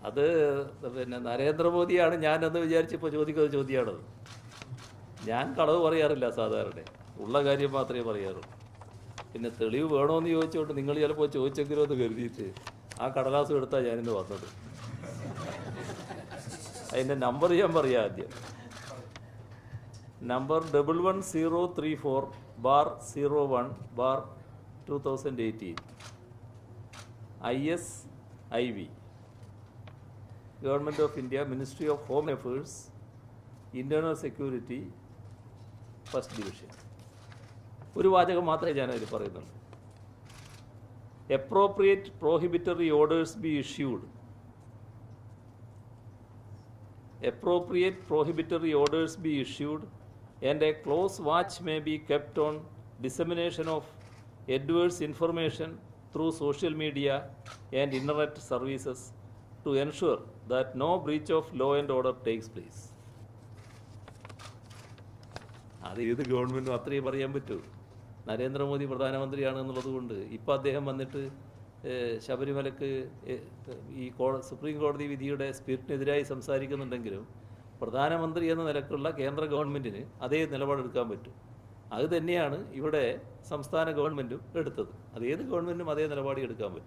അത് പിന്നെ നരേന്ദ്രമോദിയാണ് ഞാനെന്ന് വിചാരിച്ചിപ്പോൾ ചോദിക്കുന്ന ചോദ്യമാണത്. ഞാൻ കളവ് പറയാറില്ല സാധാരണ, ഉള്ള കാര്യം മാത്രമേ പറയാറുള്ളൂ. പിന്നെ തെളിവ് വേണമെന്ന് ചോദിച്ചുകൊണ്ട് നിങ്ങൾ ചിലപ്പോൾ ചോദിച്ചെങ്കിലോ എന്ന് കരുതിയിട്ട് ആ കടലാസം എടുത്താൽ ഞാനിന്ന് വന്നത്. അതിൻ്റെ നമ്പർ ഞാൻ പറയാം ആദ്യം. Number 11034/01/2018 ISIV, Government of India, Ministry of Home Affairs, Internal Security, First Division. ഒരു വാചകം മാത്രമേ ഞാനതിൽ പറയുന്നുള്ളൂ. Appropriate prohibitory orders be issued. Appropriate prohibitory orders be issued and a close watch may be kept on dissemination of adverse information through social media and internet services to ensure that no breach of law and order takes place. അത് ഏത് ഗവൺമെൻറ്റും അത്രയും പറയാൻ പറ്റൂ. നരേന്ദ്രമോദി പ്രധാനമന്ത്രിയാണ് എന്നുള്ളത് കൊണ്ട് ഇപ്പം അദ്ദേഹം വന്നിട്ട് ശബരിമലക്ക് ഈ സുപ്രീം കോടതി വിധിയുടെ സ്പിരിറ്റിനെതിരായി സംസാരിക്കുന്നുണ്ടെങ്കിലും പ്രധാനമന്ത്രി എന്ന നിലക്കുള്ള കേന്ദ്ര ഗവൺമെൻറ്റിന് അതേ നിലപാടെടുക്കാൻ പറ്റും. അത് തന്നെയാണ് ഇവിടെ സംസ്ഥാന ഗവൺമെൻറ്റും എടുത്തത്. അത് ഏത് ഗവൺമെൻറ്റും അതേ നിലപാട് എടുക്കാൻ പറ്റും.